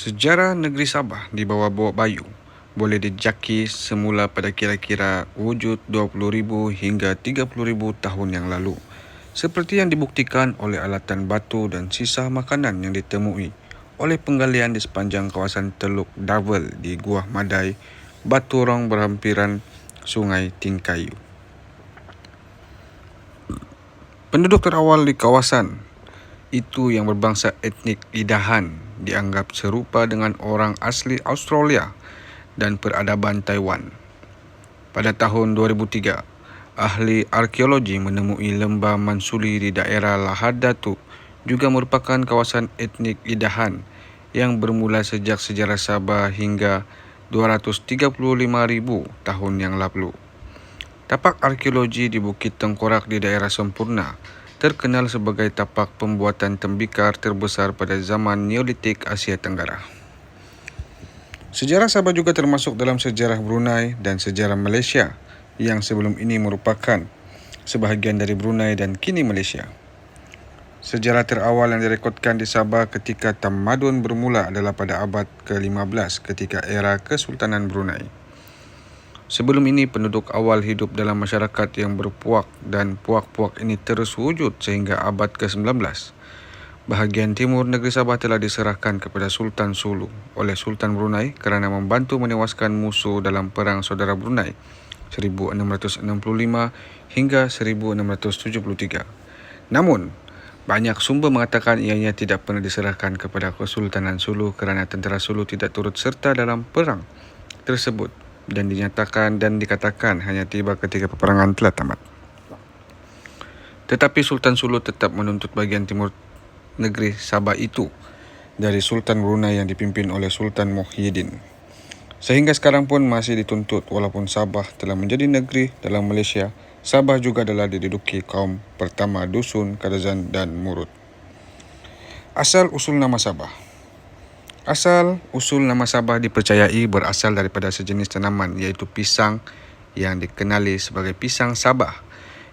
Sejarah negeri Sabah di bawah Bawak Bayu boleh dijaki semula pada kira-kira wujud 20,000 hingga 30,000 tahun yang lalu. Seperti yang dibuktikan oleh alatan batu dan sisa makanan yang ditemui oleh penggalian di sepanjang kawasan Teluk Darvel di Gua Madai, Batu Rong berhampiran Sungai Tingkayu. Penduduk terawal di kawasan itu yang berbangsa etnik Idahan dianggap serupa dengan orang asli Australia dan peradaban Taiwan. Pada tahun 2003, ahli arkeologi menemui lembah Mansuli di daerah Lahad Datu juga merupakan kawasan etnik Idahan yang bermula sejak sejarah Sabah hingga 235,000 tahun yang lalu. Tapak arkeologi di Bukit Tengkorak di daerah Sempurna terkenal sebagai tapak pembuatan tembikar terbesar pada zaman Neolitik Asia Tenggara. Sejarah Sabah juga termasuk dalam sejarah Brunei dan sejarah Malaysia yang sebelum ini merupakan sebahagian dari Brunei dan kini Malaysia. Sejarah terawal yang direkodkan di Sabah ketika tamadun bermula adalah pada abad ke-15 ketika era Kesultanan Brunei. Sebelum ini, penduduk awal hidup dalam masyarakat yang berpuak dan puak-puak ini terus wujud sehingga abad ke-19. Bahagian timur negeri Sabah telah diserahkan kepada Sultan Sulu oleh Sultan Brunei kerana membantu menewaskan musuh dalam Perang Saudara Brunei 1665 hingga 1673. Namun, banyak sumber mengatakan ianya tidak pernah diserahkan kepada Kesultanan Sulu kerana tentera Sulu tidak turut serta dalam perang tersebut dan dinyatakan dan dikatakan hanya tiba ketika peperangan telah tamat. Tetapi Sultan Sulu tetap menuntut bahagian timur negeri Sabah itu dari Sultan Brunei yang dipimpin oleh Sultan Muhyiddin. Sehingga sekarang pun masih dituntut walaupun Sabah telah menjadi negeri dalam Malaysia, Sabah juga adalah diduduki kaum pertama Dusun, Kadazan dan Murut. Asal usul nama Sabah. Asal usul nama Sabah dipercayai berasal daripada sejenis tanaman iaitu pisang yang dikenali sebagai pisang Sabah,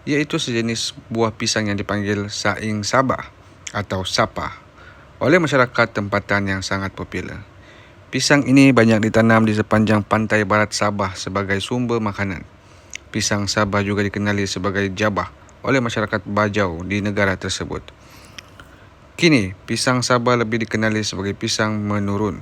iaitu sejenis buah pisang yang dipanggil saing Sabah atau sapa oleh masyarakat tempatan yang sangat popular. Pisang ini banyak ditanam di sepanjang pantai barat Sabah sebagai sumber makanan. Pisang Sabah juga dikenali sebagai jabah oleh masyarakat Bajau di negara tersebut. Kini, pisang Sabah lebih dikenali sebagai pisang menurun.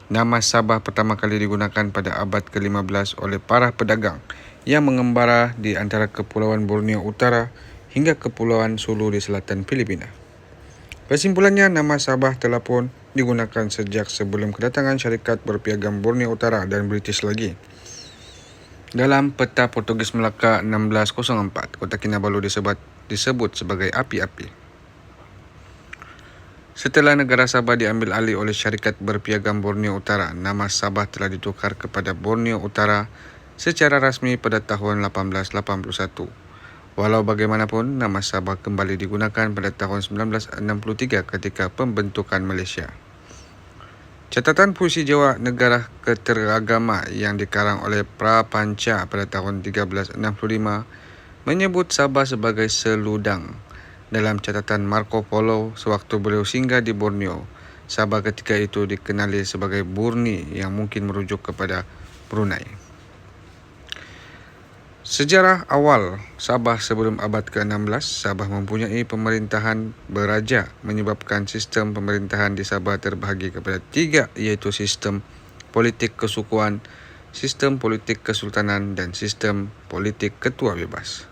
Nama Sabah pertama kali digunakan pada abad ke-15 oleh para pedagang yang mengembara di antara Kepulauan Borneo Utara hingga Kepulauan Sulu di selatan Filipina. Kesimpulannya, nama Sabah telah pun digunakan sejak sebelum kedatangan syarikat berpiagam Borneo Utara dan British lagi. Dalam peta Portugis Melaka 1604, Kota Kinabalu disebut sebagai api-api. Setelah negara Sabah diambil alih oleh syarikat berpiagam Borneo Utara, nama Sabah telah ditukar kepada Borneo Utara secara rasmi pada tahun 1881. Walau bagaimanapun, nama Sabah kembali digunakan pada tahun 1963 ketika pembentukan Malaysia. Catatan puisi Jawa Negara Keteragama yang dikarang oleh Prapanca pada tahun 1365 menyebut Sabah sebagai seludang. Dalam catatan Marco Polo sewaktu beliau singgah di Borneo, Sabah ketika itu dikenali sebagai Burni yang mungkin merujuk kepada Brunei. Sejarah awal Sabah sebelum abad ke-16, Sabah mempunyai pemerintahan beraja menyebabkan sistem pemerintahan di Sabah terbahagi kepada tiga, iaitu sistem politik kesukuan, sistem politik kesultanan dan sistem politik ketua bebas.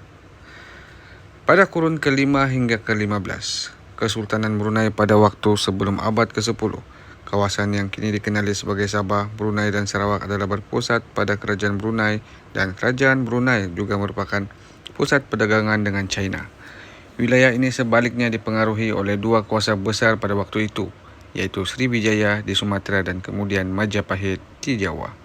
Pada kurun ke-5 hingga ke-15, Kesultanan Brunei pada waktu sebelum abad ke-10, kawasan yang kini dikenali sebagai Sabah, Brunei dan Sarawak adalah berpusat pada Kerajaan Brunei dan Kerajaan Brunei juga merupakan pusat perdagangan dengan China. Wilayah ini sebaliknya dipengaruhi oleh dua kuasa besar pada waktu itu, iaitu Sriwijaya di Sumatera dan kemudian Majapahit di Jawa.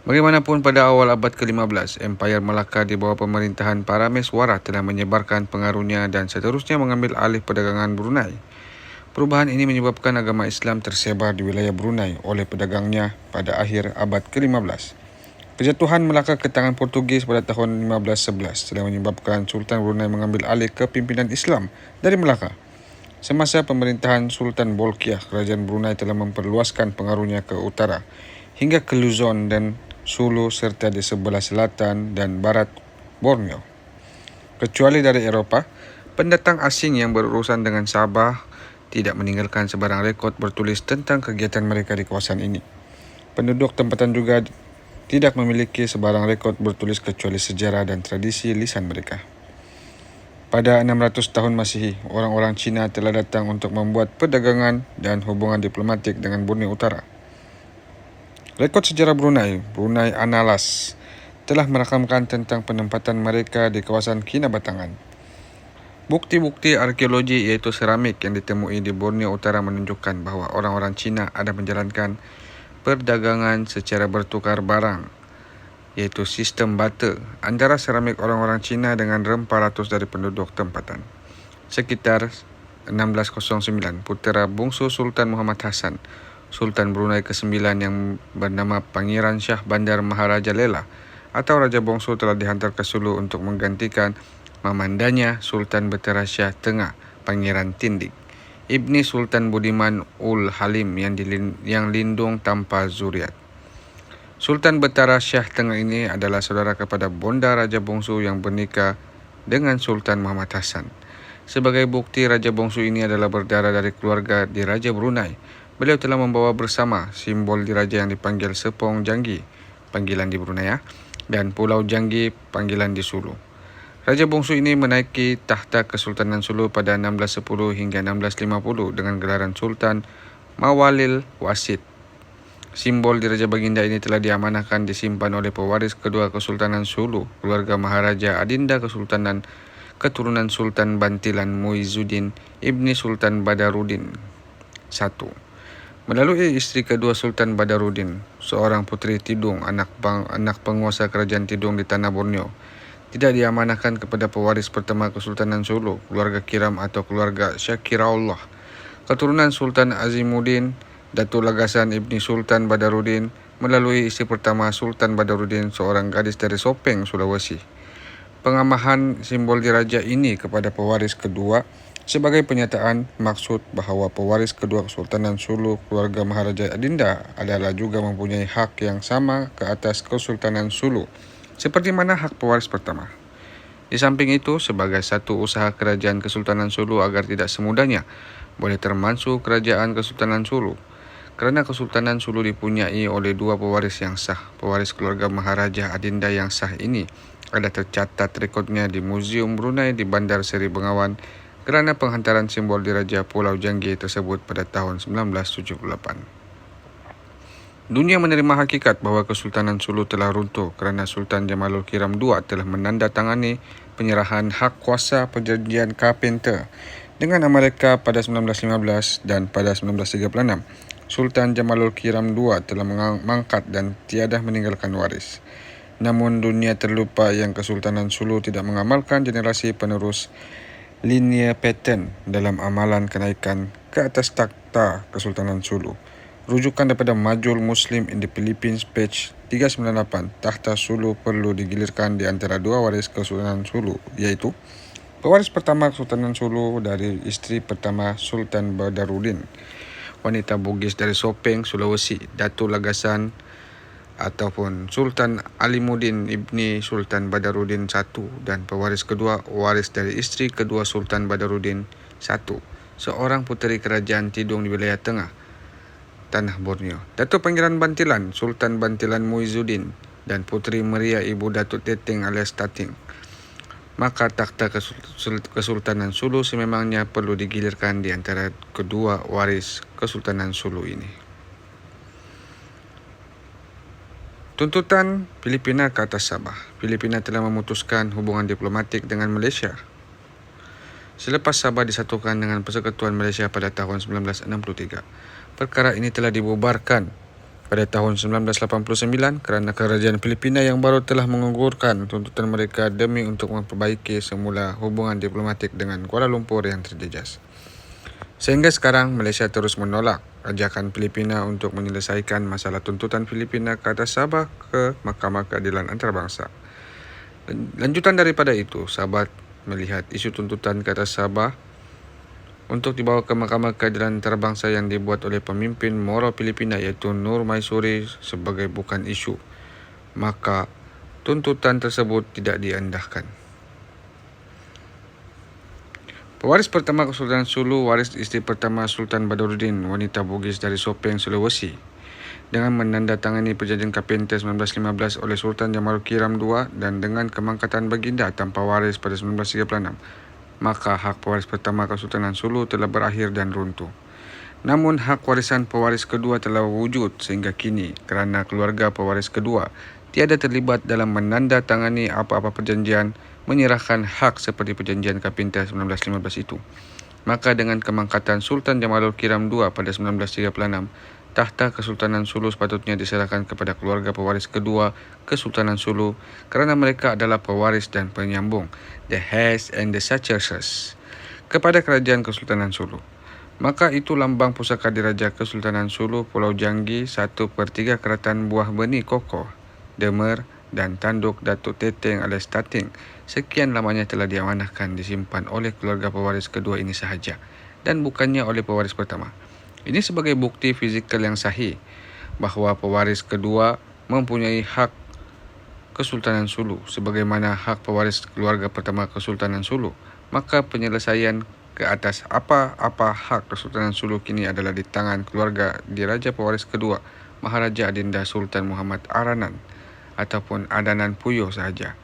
Bagaimanapun, pada awal abad ke-15, Empayar Melaka di bawah pemerintahan Parameswara telah menyebarkan pengaruhnya dan seterusnya mengambil alih perdagangan Brunei. Perubahan ini menyebabkan agama Islam tersebar di wilayah Brunei oleh pedagangnya pada akhir abad ke-15. Kejatuhan Melaka ke tangan Portugis pada tahun 1511 telah menyebabkan Sultan Brunei mengambil alih kepimpinan Islam dari Melaka. Semasa pemerintahan Sultan Bolkiah, kerajaan Brunei telah memperluaskan pengaruhnya ke utara hingga ke Luzon dan Sulu serta di sebelah selatan dan barat Borneo. Kecuali dari Eropah, pendatang asing yang berurusan dengan Sabah tidak meninggalkan sebarang rekod bertulis tentang kegiatan mereka di kawasan ini. Penduduk tempatan juga tidak memiliki sebarang rekod bertulis kecuali sejarah dan tradisi lisan mereka. Pada 600 tahun Masihi, orang-orang Cina telah datang untuk membuat perdagangan dan hubungan diplomatik dengan Borneo Utara. Rekod sejarah Brunei Annalas, telah merakamkan tentang penempatan mereka di kawasan Kinabatangan. Bukti-bukti arkeologi yaitu seramik yang ditemui di Borneo Utara menunjukkan bahawa orang-orang Cina ada menjalankan perdagangan secara bertukar barang, yaitu sistem barter antara seramik orang-orang Cina dengan rempah ratus dari penduduk tempatan. Sekitar 1609, putera bungsu Sultan Muhammad Hasan, Sultan Brunei ke-9 yang bernama Pangeran Shah Bandar Maharaja Lela atau Raja Bongsu telah dihantar ke Sulu untuk menggantikan mamandanya Sultan Batara Shah Tengah, Pangeran Tindik, Ibni Sultan Budiman Ul Halim yang lindung tanpa zuriat. Sultan Batara Shah Tengah ini adalah saudara kepada bonda Raja Bongsu yang bernikah dengan Sultan Muhammad Hasan. Sebagai bukti Raja Bongsu ini adalah berdarah dari keluarga di Raja Brunei, beliau telah membawa bersama simbol diraja yang dipanggil Sepong Janggi, panggilan di Brunei dan Pulau Janggi, panggilan di Sulu. Raja Bongsu ini menaiki tahta Kesultanan Sulu pada 1610 hingga 1650 dengan gelaran Sultan Mawalil Wasid. Simbol diraja baginda ini telah diamanahkan disimpan oleh pewaris kedua Kesultanan Sulu, keluarga Maharaja Adinda Kesultanan keturunan Sultan Bantilan Muizuddin Ibni Sultan Badaruddin I. Melalui isteri kedua Sultan Badaruddin, seorang puteri Tidung, anak penguasa kerajaan Tidung di tanah Borneo, tidak diamanahkan kepada pewaris pertama Kesultanan Sulu, keluarga Kiram atau keluarga Syakiraullah, keturunan Sultan Azimuddin Datuk Lagasan Ibni Sultan Badaruddin, melalui isteri pertama Sultan Badaruddin, seorang gadis dari Sopeng, Sulawesi. Pengamahan simbol diraja ini kepada pewaris kedua sebagai penyataan maksud bahawa pewaris kedua Kesultanan Sulu, keluarga Maharaja Adinda, adalah juga mempunyai hak yang sama ke atas Kesultanan Sulu, seperti mana hak pewaris pertama. Di samping itu, sebagai satu usaha kerajaan Kesultanan Sulu agar tidak semudahnya boleh termansu kerajaan Kesultanan Sulu, kerana Kesultanan Sulu dipunyai oleh dua pewaris yang sah. Pewaris keluarga Maharaja Adinda yang sah ini ada tercatat rekodnya di Muzium Brunei di Bandar Seri Bengawan kerana penghantaran simbol diraja Pulau Janggi tersebut pada tahun 1978. Dunia menerima hakikat bahawa Kesultanan Sulu telah runtuh kerana Sultan Jamalul Kiram II telah menandatangani penyerahan hak kuasa perjanjian Carpenter dengan Amerika pada 1915 dan pada 1936. Sultan Jamalul Kiram II telah mangkat dan tiada meninggalkan waris. Namun dunia terlupa yang Kesultanan Sulu tidak mengamalkan generasi penerus linear pattern dalam amalan kenaikan ke atas takhta Kesultanan Sulu. Rujukan daripada Majul Muslim in the Philippines page 398, takhta Sulu perlu digilirkan di antara dua waris Kesultanan Sulu, iaitu pewaris pertama Kesultanan Sulu dari isteri pertama Sultan Badaruddin, wanita Bugis dari Sopeng, Sulawesi, Datuk Lagasan ataupun Sultan Alimuddin Ibni Sultan Badaruddin I, dan pewaris kedua waris dari isteri kedua Sultan Badaruddin I, seorang puteri kerajaan Tidung di wilayah tengah tanah Borneo. Datuk Pangeran Bantilan Sultan Bantilan Muizuddin dan puteri Maria Ibu Datuk Teteng alias Tating. Maka takhta Kesultanan Sulu sememangnya perlu digilirkan di antara kedua waris Kesultanan Sulu ini. Tuntutan Filipina ke atas Sabah. Filipina telah memutuskan hubungan diplomatik dengan Malaysia selepas Sabah disatukan dengan Persekutuan Malaysia pada tahun 1963. Perkara ini telah dibubarkan pada tahun 1989 kerana kerajaan Filipina yang baru telah mengugurkan tuntutan mereka demi untuk memperbaiki semula hubungan diplomatik dengan Kuala Lumpur yang terjejas. Sehingga sekarang Malaysia terus menolak ajakan Filipina untuk menyelesaikan masalah tuntutan Filipina ke atas Sabah ke Mahkamah Keadilan Antarabangsa. Lanjutan daripada itu, Sabah melihat isu tuntutan ke atas Sabah untuk dibawa ke Mahkamah Keadilan Antarabangsa yang dibuat oleh pemimpin Moro Filipina iaitu Nur Maisuri sebagai bukan isu, maka tuntutan tersebut tidak diendahkan. Pewaris pertama Kesultanan Sulu, waris isteri pertama Sultan Badruddin, wanita Bugis dari Sopeng, Sulawesi, dengan menandatangani perjanjian Kapenter 1915 oleh Sultan Jamalul Kiram II dan dengan kemangkatan baginda tanpa waris pada 1936, maka hak pewaris pertama Kesultanan Sulu telah berakhir dan runtuh. Namun hak warisan pewaris kedua telah wujud sehingga kini kerana keluarga pewaris kedua tiada terlibat dalam menandatangani apa-apa perjanjian menyerahkan hak seperti perjanjian Kapenter 1915 itu. Maka dengan kemangkatan Sultan Jamalul Kiram II pada 1936, tahta Kesultanan Sulu sepatutnya diserahkan kepada keluarga pewaris kedua Kesultanan Sulu kerana mereka adalah pewaris dan penyambung, the heirs and the successors, kepada kerajaan Kesultanan Sulu. Maka itu lambang pusaka diraja Kesultanan Sulu Pulau Janggi 1/3 keratan buah benih kokoh, demer dan tanduk Datuk Teteng alias Tating sekian lamanya telah diamanahkan disimpan oleh keluarga pewaris kedua ini sahaja dan bukannya oleh pewaris pertama. Ini sebagai bukti fizikal yang sahih bahawa pewaris kedua mempunyai hak Kesultanan Sulu sebagaimana hak pewaris keluarga pertama Kesultanan Sulu. Maka penyelesaian ke atas apa-apa hak Kesultanan Sulu kini adalah di tangan keluarga diraja pewaris kedua Maharaja Adinda Sultan Muhammad Aranan ataupun Adanan Puyoh sahaja,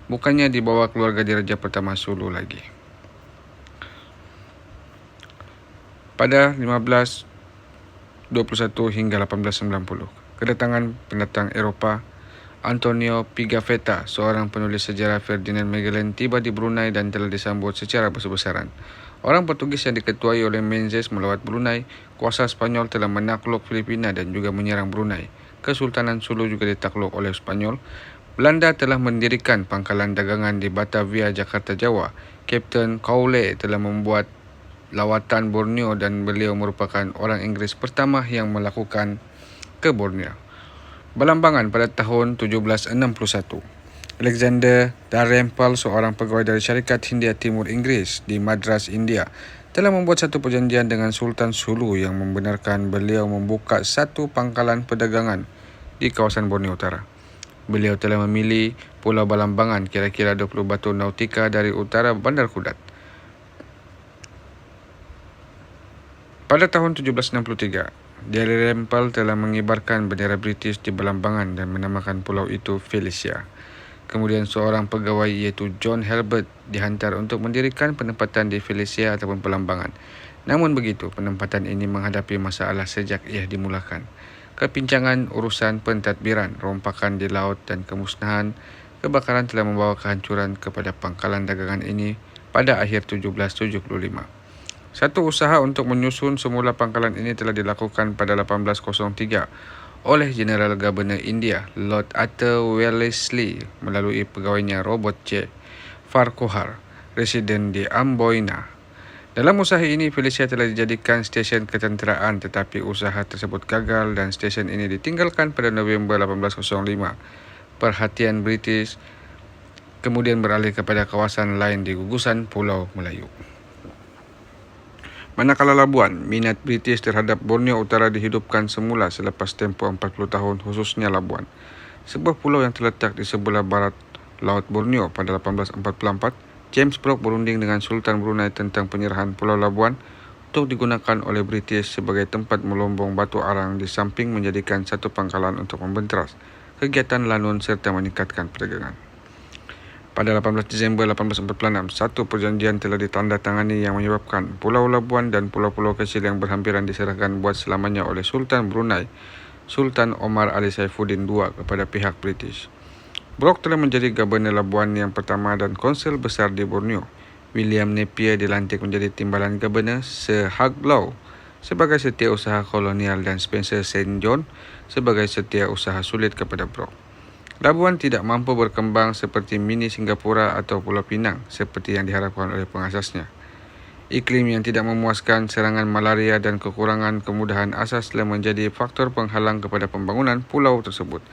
bukannya di bawah keluarga diraja pertama Sulu lagi. Pada 1521 hingga 1890, kedatangan pendatang Eropah Antonio Pigafetta, seorang penulis sejarah Ferdinand Magellan, tiba di Brunei dan telah disambut secara besar-besaran. Orang Portugis yang diketuai oleh Menzies melawat Brunei. Kuasa Spanyol telah menakluk Filipina dan juga menyerang Brunei. Kesultanan Sulu juga ditakluk oleh Spanyol. Belanda telah mendirikan pangkalan dagangan di Batavia, Jakarta, Jawa. Kapten Cowley telah membuat lawatan Borneo dan beliau merupakan orang Inggeris pertama yang melakukan ke Borneo. Belambangan pada tahun 1761. Alexander Dalrymple, seorang pegawai dari Syarikat Hindia Timur Inggeris di Madras, India, telah membuat satu perjanjian dengan Sultan Sulu yang membenarkan beliau membuka satu pangkalan perdagangan di kawasan Borneo Utara. Beliau telah memilih Pulau Balambangan kira-kira 20 batu nautika dari utara Bandar Kudat. Pada tahun 1763, Dalrymple telah mengibarkan bendera British di Balambangan dan menamakan pulau itu Felicia. Kemudian seorang pegawai iaitu John Herbert dihantar untuk mendirikan penempatan di Felicia ataupun Balambangan. Namun begitu, penempatan ini menghadapi masalah sejak ia dimulakan. Kepincangan urusan pentadbiran, rompakan di laut dan kemusnahan kebakaran telah membawa kehancuran kepada pangkalan dagangan ini pada akhir 1775. Satu usaha untuk menyusun semula pangkalan ini telah dilakukan pada 1803 oleh General Governor India Lord Arthur Wellesley melalui pegawainya Robert J. Farquhar, residen di Amboina. Dalam usaha ini, Felicia telah dijadikan stesen ketenteraan, tetapi usaha tersebut gagal dan stesen ini ditinggalkan pada November 1805. Perhatian British kemudian beralih kepada kawasan lain di gugusan Pulau Melayu. Manakala Labuan, minat British terhadap Borneo Utara dihidupkan semula selepas tempoh 40 tahun, khususnya Labuan, sebuah pulau yang terletak di sebelah barat Laut Borneo. Pada 1844, James Brooke berunding dengan Sultan Brunei tentang penyerahan Pulau Labuan untuk digunakan oleh British sebagai tempat melombong batu arang di samping menjadikan satu pangkalan untuk membenteras kegiatan lanun serta meningkatkan perdagangan. Pada 18 Disember 1846, satu perjanjian telah ditandatangani yang menyebabkan Pulau Labuan dan pulau-pulau kecil yang berhampiran diserahkan buat selamanya oleh Sultan Brunei, Sultan Omar Ali Saifuddin II kepada pihak British. Brooke telah menjadi Gubernur Labuan yang pertama dan Konsul Besar di Borneo. William Napier dilantik menjadi Timbalan Gubernur, Sir Hugh Low sebagai setiausaha kolonial dan Spencer St. John sebagai setiausaha sulit kepada Brooke. Labuan tidak mampu berkembang seperti mini Singapura atau Pulau Pinang seperti yang diharapkan oleh pengasasnya. Iklim yang tidak memuaskan, serangan malaria dan kekurangan kemudahan asas telah menjadi faktor penghalang kepada pembangunan pulau tersebut.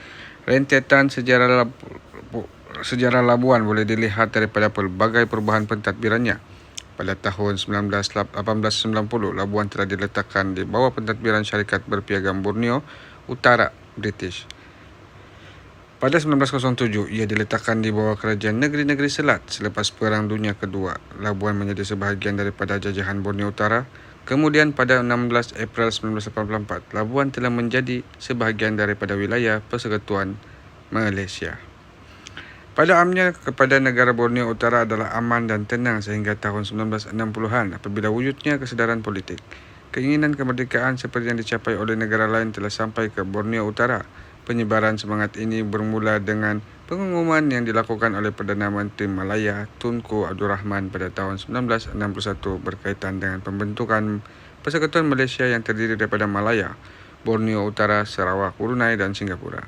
Rentetan sejarah Labuan boleh dilihat daripada pelbagai perubahan pentadbirannya. Pada tahun 1890, Labuan telah diletakkan di bawah pentadbiran Syarikat Berpiagam Borneo Utara British. Pada 1907, ia diletakkan di bawah kerajaan negeri-negeri Selat selepas Perang Dunia Kedua. Labuan menjadi sebahagian daripada jajahan Borneo Utara. Kemudian pada 16 April 1984, Labuan telah menjadi sebahagian daripada wilayah Persekutuan Malaysia. Pada amnya kepada negara Borneo Utara adalah aman dan tenang sehingga tahun 1960-an apabila wujudnya kesedaran politik. Keinginan kemerdekaan seperti yang dicapai oleh negara lain telah sampai ke Borneo Utara. Penyebaran semangat ini bermula dengan pengumuman yang dilakukan oleh Perdana Menteri Malaya Tunku Abdul Rahman pada tahun 1961 berkaitan dengan pembentukan Persekutuan Malaysia yang terdiri daripada Malaya, Borneo Utara, Sarawak, Brunei dan Singapura.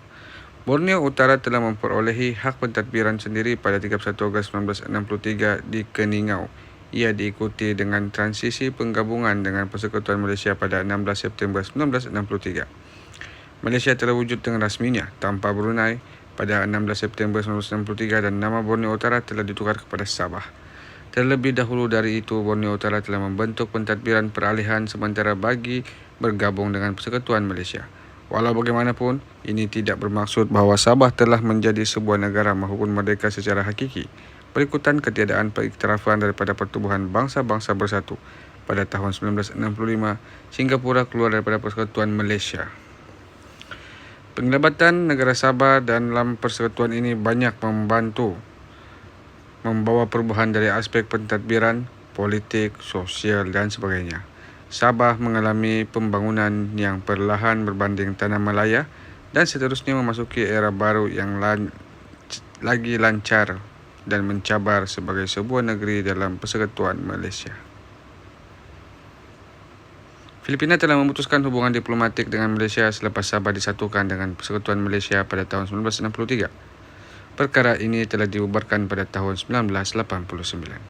Borneo Utara telah memperolehi hak pentadbiran sendiri pada 31 Ogos 1963 di Keningau. Ia diikuti dengan transisi penggabungan dengan Persekutuan Malaysia pada 16 September 1963. Malaysia telah wujud dengan rasminya tanpa Brunei pada 16 September 1963 dan nama Borneo Utara telah ditukar kepada Sabah. Terlebih dahulu dari itu, Borneo Utara telah membentuk pentadbiran peralihan sementara bagi bergabung dengan Persekutuan Malaysia. Walau bagaimanapun, ini tidak bermaksud bahawa Sabah telah menjadi sebuah negara maupun merdeka secara hakiki. Berikutan ketiadaan pengiktirafan daripada Pertubuhan Bangsa-Bangsa Bersatu pada tahun 1965, Singapura keluar daripada Persekutuan Malaysia. Penglibatan negara Sabah dalam persekutuan ini banyak membawa perubahan dari aspek pentadbiran, politik, sosial dan sebagainya. Sabah mengalami pembangunan yang perlahan berbanding Tanah Malaya dan seterusnya memasuki era baru yang lagi lancar dan mencabar sebagai sebuah negeri dalam Persekutuan Malaysia. Filipina telah memutuskan hubungan diplomatik dengan Malaysia selepas Sabah disatukan dengan Persekutuan Malaysia pada tahun 1963. Perkara ini telah dibubarkan pada tahun 1989.